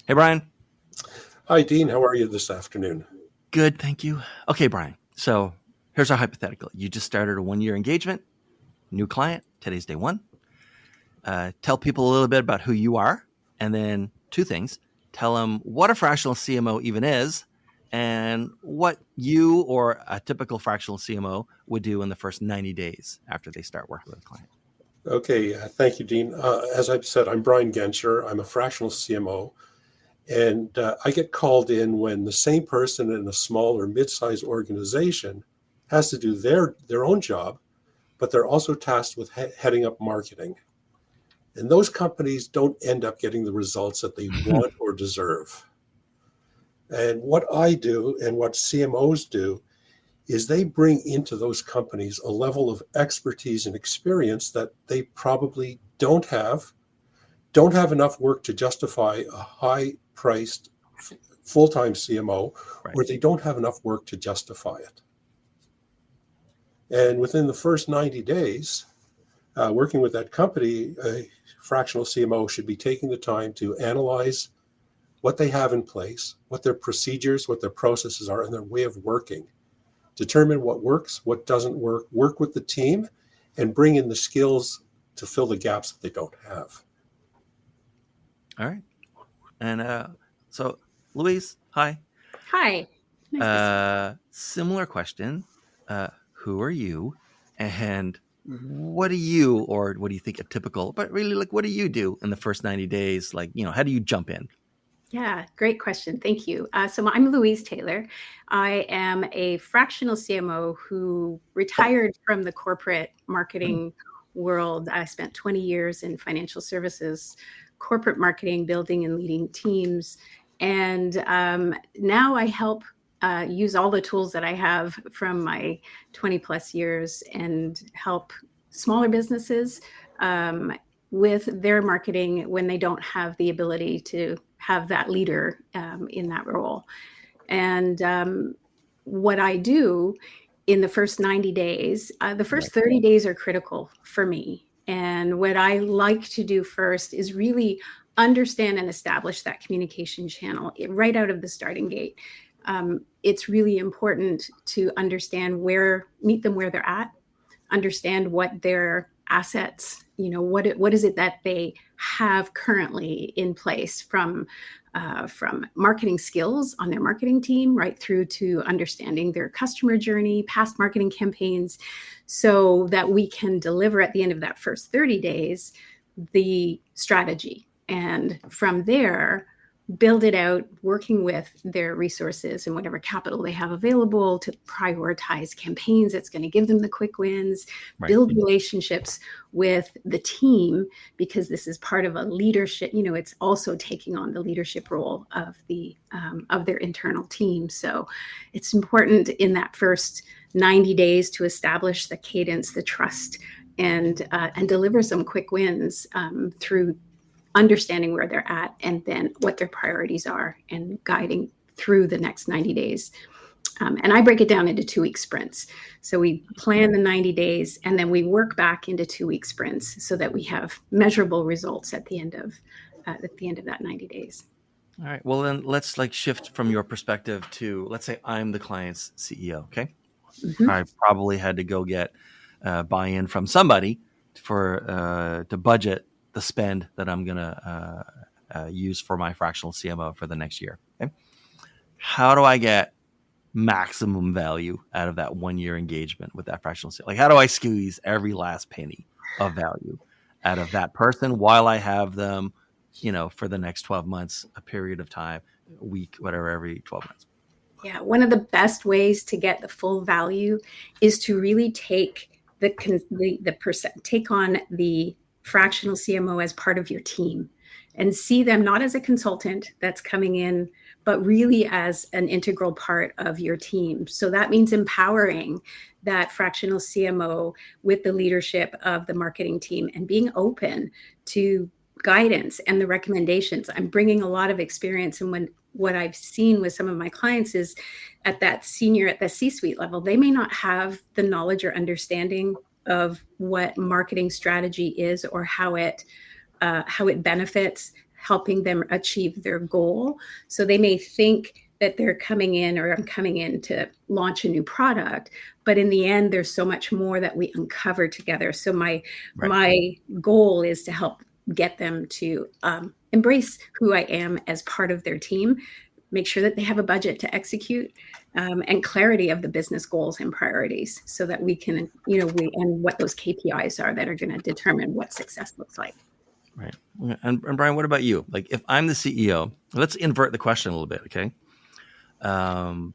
Hey, Brian. Hi, Dean. How are you this afternoon? Good, thank you. Okay, Brian. So here's our hypothetical. You just started a 1 year engagement, new client. Today's day one. Tell people a little bit about who you are, and then two things. Tell them what a fractional CMO even is, and what you or a typical fractional CMO would do in the first 90 days after they start working with a client. Okay, thank you, Dean. As I've said, I'm Brian Gencher. I'm a fractional CMO, and I get called in when the same person in a small or mid-sized organization has to do their own job, but they're also tasked with heading up marketing. And those companies don't end up getting the results that they want or deserve. And what I do and what CMOs do is they bring into those companies a level of expertise and experience that they probably don't have enough work to justify a high priced full-time CMO, Right. or they don't have enough work to justify it. And within the first 90 days, working with that company, a fractional CMO should be taking the time to analyze what they have in place, what their procedures, what their processes are, and their way of working. Determine what works, what doesn't work with the team, and bring in the skills to fill the gaps that they don't have. All right. And so, Louise, hi. Hi. Nice to see you. Similar question. Who are you? And what do you, or what do you think a typical, but really, like, what do you do in the first 90 days? Like, how do you jump in? Yeah, great question. Thank you. So I'm Louise Taylor. I am a fractional CMO who retired from the corporate marketing world. I spent 20 years in financial services, corporate marketing, building and leading teams. And now I help use all the tools that I have from my 20 plus years and help smaller businesses with their marketing when they don't have the ability to have that leader in that role. And what I do in the first 90 days, the first 30 days are critical for me. And what I like to do first is really understand and establish that communication channel right out of the starting gate. It's really important to understand meet them where they're at, understand what their assets, what is it that they have currently in place from marketing skills on their marketing team, right through to understanding their customer journey, past marketing campaigns, so that we can deliver at the end of that first 30 days the strategy. And from there, build it out, working with their resources and whatever capital they have available to prioritize campaigns that's going to give them the quick wins, build relationships with the team, because this is part of a leadership, it's also taking on the leadership role of their internal team. So it's important in that first 90 days to establish the cadence, the trust, and deliver some quick wins through understanding where they're at and then what their priorities are and guiding through the next 90 days. And I break it down into 2-week sprints. So we plan the 90 days and then we work back into 2-week sprints so that we have measurable results at the end of that 90 days. All right. Well, then let's shift from your perspective to, let's say I'm the client's CEO. Okay. Mm-hmm. I probably had to go get buy-in from somebody to budget the spend that I'm going to use for my fractional CMO for the next year. Okay? How do I get maximum value out of that 1 year engagement with that fractional CMO? Like, how do I squeeze every last penny of value out of that person while I have them, for the next 12 months, a period of time, a week, whatever, every 12 months? Yeah, one of the best ways to get the full value is to really take take on the fractional CMO as part of your team and see them not as a consultant that's coming in, but really as an integral part of your team. So that means empowering that fractional CMO with the leadership of the marketing team and being open to guidance and the recommendations. I'm bringing a lot of experience, and what I've seen with some of my clients is at the C-suite level, they may not have the knowledge or understanding of what marketing strategy is or how it benefits helping them achieve their goal. So they may think that they're coming in, or I'm coming in to launch a new product, but in the end, there's so much more that we uncover together. So my goal is to help get them to embrace who I am as part of their team, make sure that they have a budget to execute, and clarity of the business goals and priorities, so that we can, and what those KPIs are that are going to determine what success looks like. Right. And Brian, what about you? Like, if I'm the CEO, let's invert the question a little bit, okay? I'm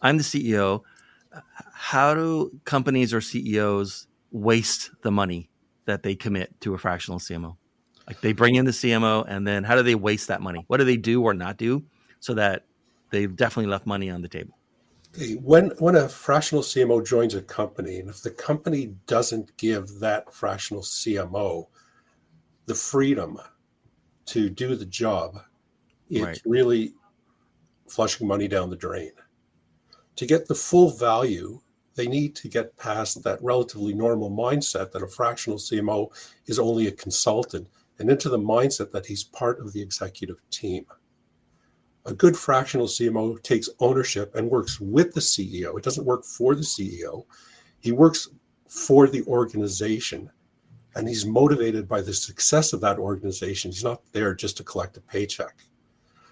the CEO. How do companies or CEOs waste the money that they commit to a fractional CMO? Like, they bring in the CMO, and then how do they waste that money? What do they do or not do so that they've definitely left money on the table? Okay. When a fractional CMO joins a company, and if the company doesn't give that fractional CMO the freedom to do the job, it's really flushing money down the drain. To get the full value, they need to get past that relatively normal mindset that a fractional CMO is only a consultant, and into the mindset that he's part of the executive team. A good fractional CMO takes ownership and works with the CEO. It doesn't work for the CEO. He works for the organization, and he's motivated by the success of that organization. He's not there just to collect a paycheck.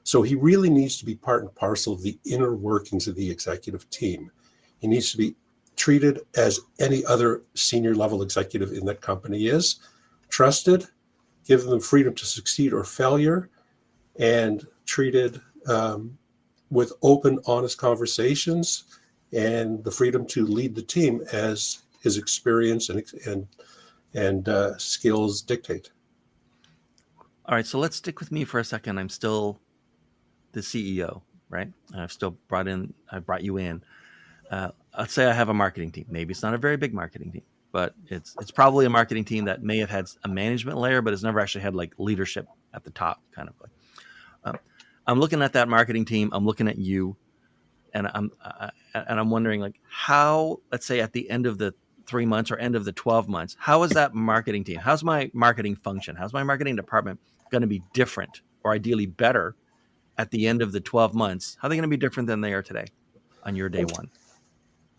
So he really needs to be part and parcel of the inner workings of the executive team. He needs to be treated as any other senior level executive in that company is, trusted, give them freedom to succeed or failure, and treated with open, honest conversations, and the freedom to lead the team as his experience and skills dictate. All right, so let's stick with me for a second. I'm still the CEO, right? I've still brought you in. Let's say I have a marketing team. Maybe it's not a very big marketing team, but it's probably a marketing team that may have had a management layer, but has never actually had like leadership at the top, kind of like. I'm looking at that marketing team. I'm looking at you, and I'm wondering, like, how, let's say at the end of the 3 months or end of the 12 months, how is that marketing team? How's my marketing function? How's my marketing department going to be different, or ideally better, at the end of the 12 months? How are they going to be different than they are today on your day one?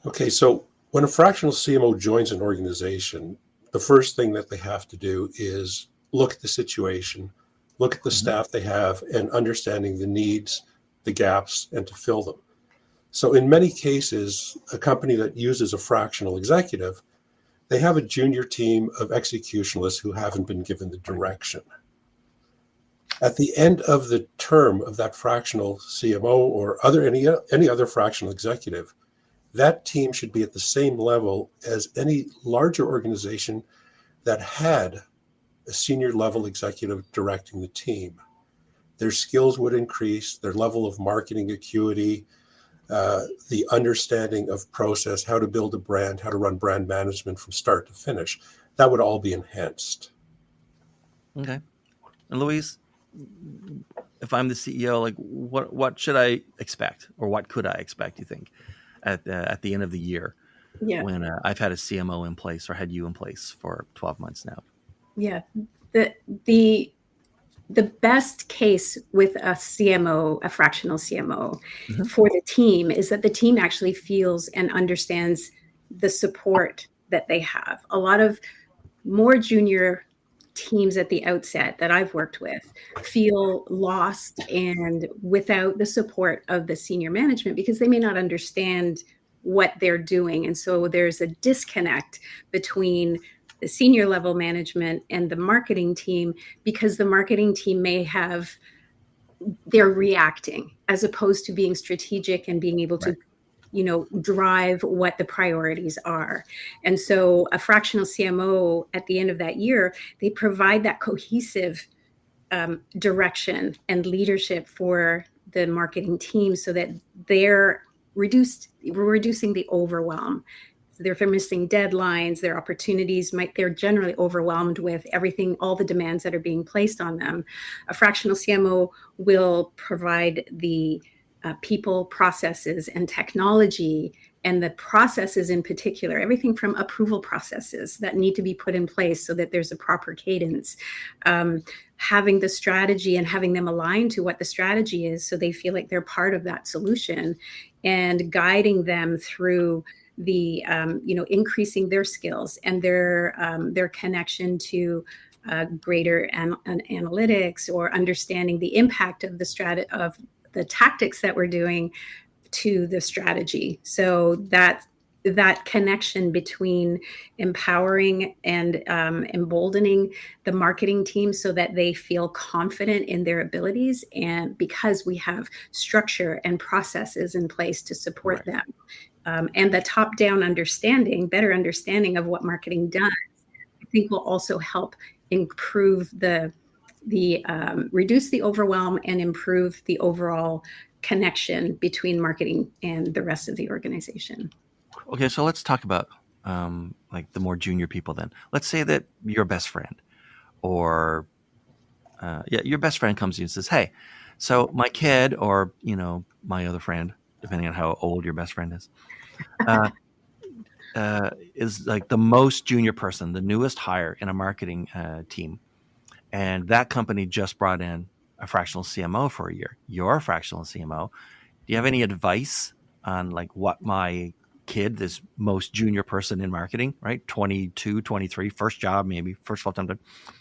Okay, so when a fractional CMO joins an organization, the first thing that they have to do is look at the situation, look at the staff they have, and understanding the needs, the gaps, and to fill them. So in many cases, a company that uses a fractional executive, they have a junior team of executionalists who haven't been given the direction. At the end of the term of that fractional CMO or any other fractional executive, that team should be at the same level as any larger organization that had a senior level executive directing the team. Their skills would increase, their level of marketing acuity, the understanding of process, how to build a brand, how to run brand management from start to finish. That would all be enhanced. Okay. And Louise, if I'm the CEO, like, what should I expect, or what could I expect, you think, at the end of the year, when I've had a CMO in place, or had you in place for 12 months now? Yeah, the best case with a CMO, a fractional CMO, for the team, is that the team actually feels and understands the support that they have. A lot of more junior teams at the outset that I've worked with feel lost and without the support of the senior management, because they may not understand what they're doing. And so there's a disconnect between the senior level management and the marketing team, because the marketing team they're reacting as opposed to being strategic and being able to drive what the priorities are. And so a fractional CMO at the end of that year, they provide that cohesive direction and leadership for the marketing team, so that we're reducing the overwhelm. If they're missing deadlines, their opportunities they're generally overwhelmed with everything, all the demands that are being placed on them. A fractional CMO will provide the people, processes, and technology and the processes in particular, everything from approval processes that need to be put in place so that there's a proper cadence, having the strategy and having them aligned to what the strategy is so they feel like they're part of that solution, and guiding them through the increasing their skills and their connection to greater analytics, or understanding the impact of the tactics that we're doing to the strategy. So that connection between empowering and emboldening the marketing team so that they feel confident in their abilities, and because we have structure and processes in place to support them, and the top-down better understanding of what marketing does, I think will also help improve reduce the overwhelm and improve the overall connection between marketing and the rest of the organization. Okay, so let's talk about like the more junior people then. Let's say that your best friend, or your best friend comes to you and says, "Hey, so my kid," or my other friend, depending on how old your best friend is like the most junior person, the newest hire in a marketing team. And that company just brought in a fractional CMO for a year. You're a fractional CMO. Do you have any advice on like what my kid, this most junior person in marketing, right? 22, 23, first job, maybe first full-time job.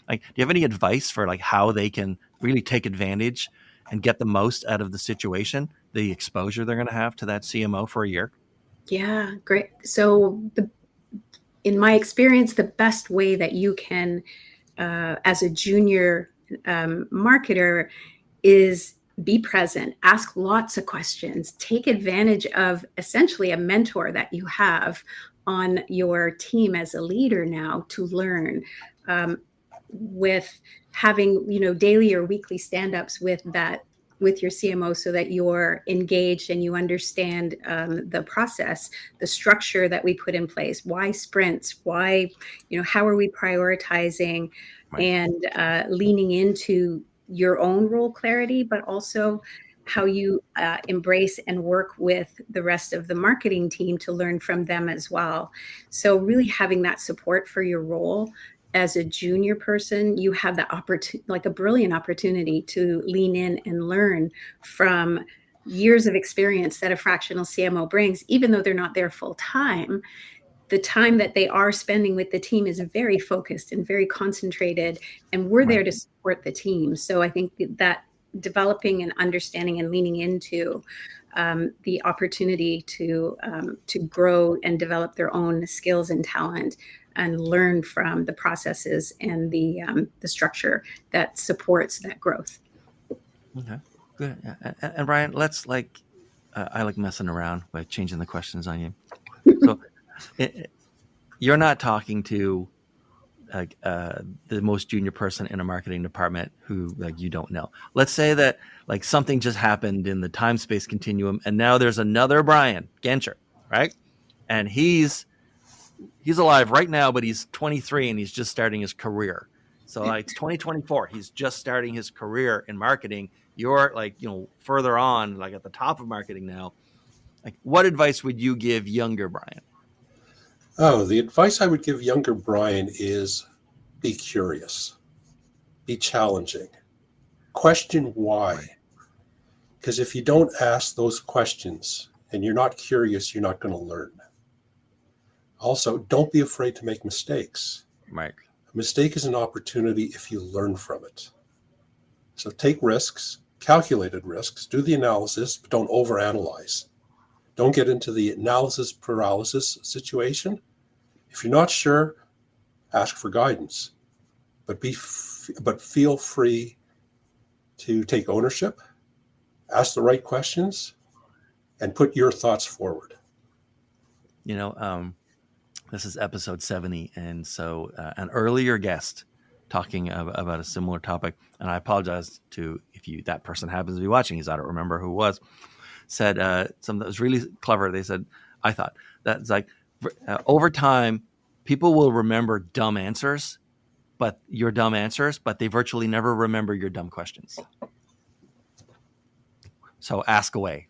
Like, do you have any advice for like how they can really take advantage and get the most out of the situation, the exposure they're going to have to that CMO for a year? Yeah, great. So in my experience, the best way that you can, as a junior marketer, is be present, ask lots of questions, take advantage of essentially a mentor that you have on your team as a leader now to learn, with having daily or weekly stand-ups with your CMO, so that you're engaged and you understand the process, the structure that we put in place, why sprints, why, how are we prioritizing, Right. and leaning into your own role clarity, but also how you embrace and work with the rest of the marketing team to learn from them as well. So really having that support for your role as a junior person, you have the opportunity, like a brilliant opportunity, to lean in and learn from years of experience that a fractional CMO brings, even though they're not there full time. The time that they are spending with the team is very focused and very concentrated, and we're there to support the team. So I think that developing and understanding and leaning into the opportunity to grow and develop their own skills and talent, and learn from the processes and the structure that supports that growth. Okay, good. And Brian, let's I like messing around by changing the questions on you. So you're not talking to like the most junior person in a marketing department who like you don't know. Let's say that like something just happened in the time space continuum, and now there's another Brian Gencher, right? And he's alive right now, but he's 23 and he's just starting his career. So like it's 2024. He's just starting his career in marketing. You're like, further on, like at the top of marketing now. Like, what advice would you give younger Brian? Oh, the advice I would give younger Brian is be curious, be challenging, question why. Because if you don't ask those questions and you're not curious, you're not going to learn. Also, don't be afraid to make mistakes. Right. A mistake is an opportunity if you learn from it. So take risks, calculated risks, do the analysis, but don't overanalyze. Don't get into the analysis paralysis situation. If you're not sure, ask for guidance, but feel free to take ownership, ask the right questions, and put your thoughts forward. This is episode 70, and so an earlier guest talking about a similar topic, and I apologize to if that person happens to be watching, because I don't remember who it was, said something that was really clever. They said, I thought that's like over time, people will remember dumb answers, but they virtually never remember your dumb questions. So ask away.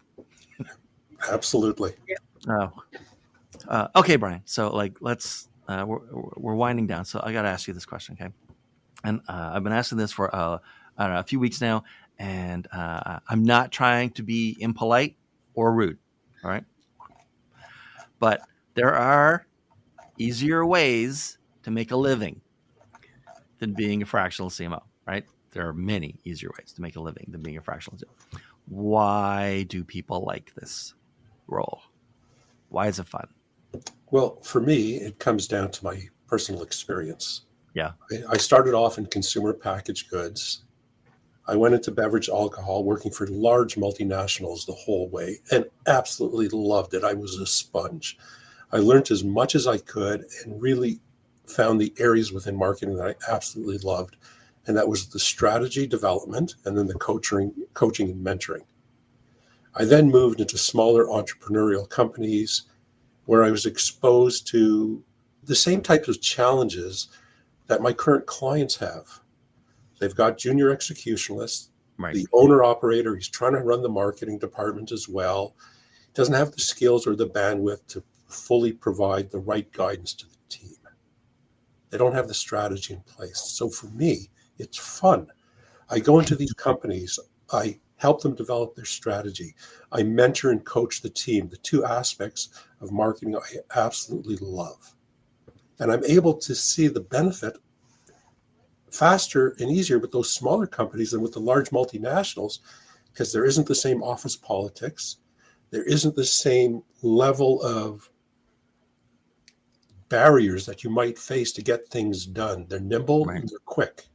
Absolutely. Okay, Brian. So let's we're winding down. So I got to ask you this question, okay? And I've been asking this for I don't know, a few weeks now, and I'm not trying to be impolite or rude. All right, but there are easier ways to make a living than being a fractional CMO, right? There are many easier ways to make a living than being a fractional CMO. Why do people like this role? Why is it fun? Well, for me, it comes down to my personal experience. Yeah. I started off in consumer packaged goods. I went into beverage alcohol, working for large multinationals the whole way, and absolutely loved it. I was a sponge. I learned as much as I could and really found the areas within marketing that I absolutely loved. And that was the strategy development and then the coaching and mentoring. I then moved into smaller entrepreneurial companies where I was exposed to the same types of challenges that my current clients have. They've got junior executionalists, Right. the owner operator, he's trying to run the marketing department as well, doesn't have the skills or the bandwidth to fully provide the right guidance to the team. They don't have the strategy in place. So for me, it's fun. I go into these companies, I help them develop their strategy. I mentor and coach the team, the two aspects of marketing I absolutely love. And I'm able to see the benefit faster and easier with those smaller companies than with the large multinationals, because there isn't the same office politics. There isn't the same level of barriers that you might face to get things done. They're nimble Right. and they're quick.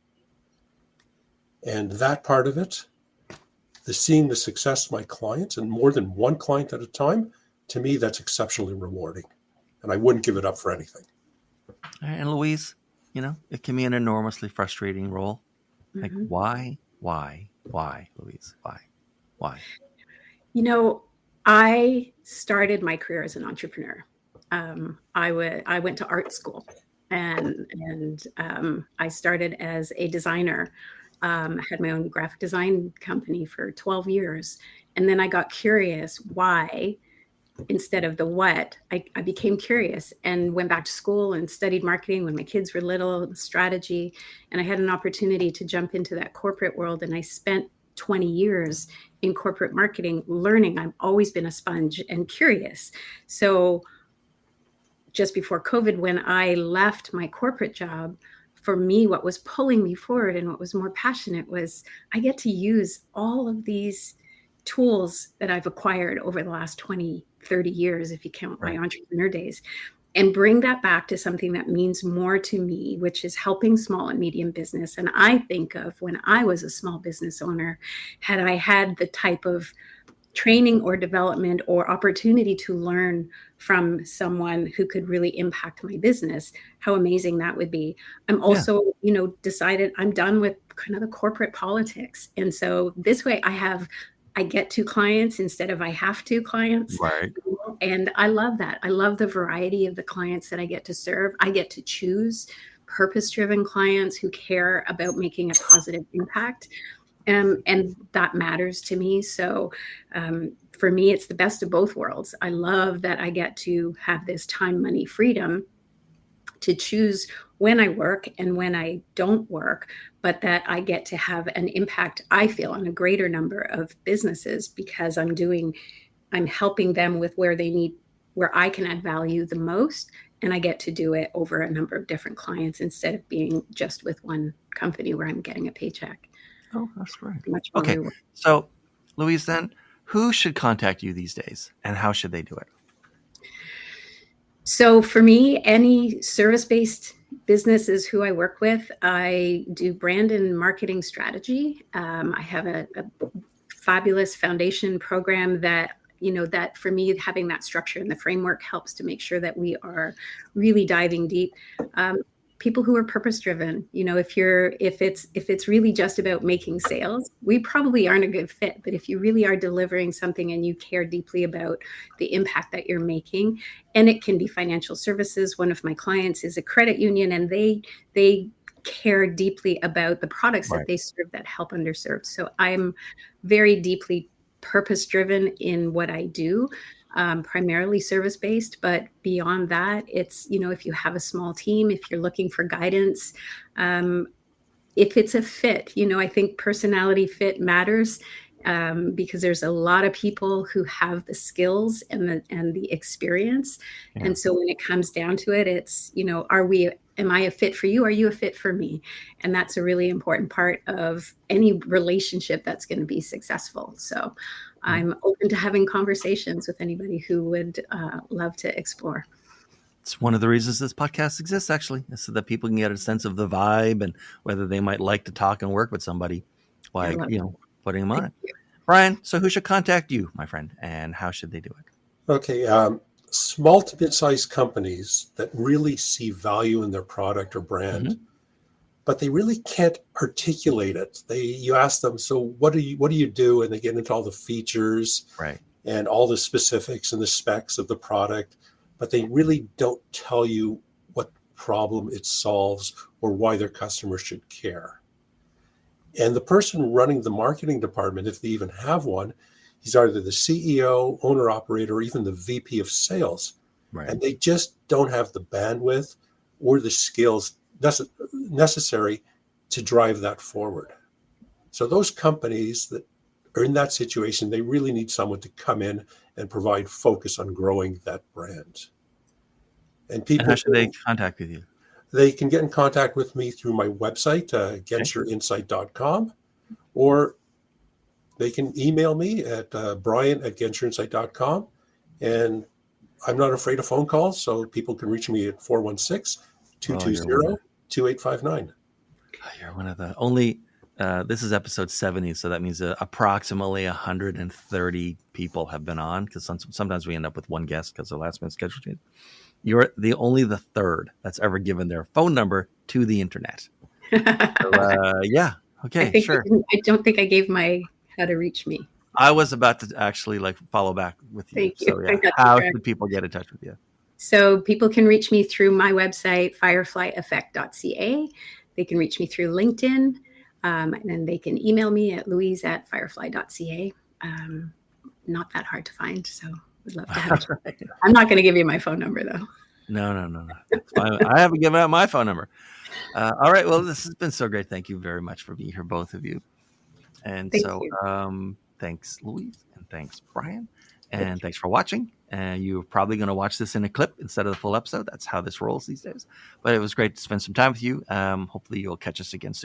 And that part of it, seeing the success of my clients and more than one client at a time, to me, that's exceptionally rewarding. And I wouldn't give it up for anything. And Louise, it can be an enormously frustrating role. Like, Mhm. why, Louise? Why? I started my career as an entrepreneur. I went to art school, and I started as a designer. I had my own graphic design company for 12 years, and then I got curious why instead of the what. I became curious and went back to school and studied marketing when my kids were little, strategy, and I had an opportunity to jump into that corporate world, and I spent 20 years in corporate marketing learning. I've always been a sponge and curious. So just before COVID, when I left my corporate job, for me, what was pulling me forward and what was more passionate was I get to use all of these tools that I've acquired over the last 20, 30 years, if you count my entrepreneur days, and bring that back to something that means more to me, which is helping small and medium business. And I think of when I was a small business owner, had I had the type of training or development or opportunity to learn from someone who could really impact my business, how amazing that would be. I'm also, decided I'm done with kind of the corporate politics. And so this way I get to clients instead of I have to clients. Right. And I love that. I love the variety of the clients that I get to serve. I get to choose purpose-driven clients who care about making a positive impact. And that matters to me. So for me, it's the best of both worlds. I love that I get to have this time, money, freedom to choose when I work and when I don't work, but that I get to have an impact, I feel, on a greater number of businesses because I'm helping them with where I can add value the most. And I get to do it over a number of different clients instead of being just with one company where I'm getting a paycheck. Oh, that's great. Much more Okay. rewarding. So, Louise, then who should contact you these days and how should they do it? So for me, any service-based business is who I work with. I do brand and marketing strategy. I have a fabulous foundation program that for me, having that structure and the framework helps to make sure that we are really diving deep. People who are purpose driven, if it's really just about making sales, we probably aren't a good fit. But if you really are delivering something and you care deeply about the impact that you're making, and it can be financial services. One of my clients is a credit union, and they care deeply about the products that they serve that help underserved. So I'm very deeply purpose driven in what I do. primarily service-based, but beyond that, it's, if you have a small team, if you're looking for guidance, if it's a fit, I think personality fit matters, because there's a lot of people who have the skills and the experience. Yeah. And so when it comes down to it, it's, am I a fit for you? Are you a fit for me? And that's a really important part of any relationship that's going to be successful. So I'm open to having conversations with anybody who would love to explore. It's one of the reasons this podcast exists, actually, is so that people can get a sense of the vibe and whether they might like to talk and work with somebody, like, putting them on it. Brian, so who should contact you, my friend, and how should they do it? Okay. Small to mid-sized companies that really see value in their product or brand, but they really can't articulate it. You ask them, so what do you do? And they get into all the features, right, and all the specifics and the specs of the product, but they really don't tell you what problem it solves or why their customers should care. And the person running the marketing department, if they even have one, he's either the CEO, owner operator, or even the VP of sales. right. And they just don't have the bandwidth or the skills necessary to drive that forward. So those companies that are in that situation, they really need someone to come in and provide focus on growing that brand. And people, how should they contact with you? They can get in contact with me through my website, gencherinsight.com, or they can email me at brian@gencherinsight.com. And I'm not afraid of phone calls, so people can reach me at 416-220-2859. You're one of the only, this is episode 70, so that means approximately 130 people have been on, because sometimes we end up with one guest because the last minute schedule change. You're the third that's ever given their phone number to the internet. So, yeah. Okay, sure. I don't think I gave my how to reach me. I was about to actually follow back with you. Thank you. So yeah, how should people get in touch with you? So people can reach me through my website, fireflyeffect.ca. They can reach me through LinkedIn, and then they can email me at louise@firefly.ca. Not that hard to find, so we'd love to have it. I'm not going to give you my phone number, though. No. I haven't given out my phone number. All right. Well, this has been so great. Thank you very much for being here, both of you. And thanks, Louise, and thanks, Brian, and thanks for watching. And you're probably going to watch this in a clip instead of the full episode. That's how this rolls these days. But it was great to spend some time with you. Hopefully you'll catch us again soon.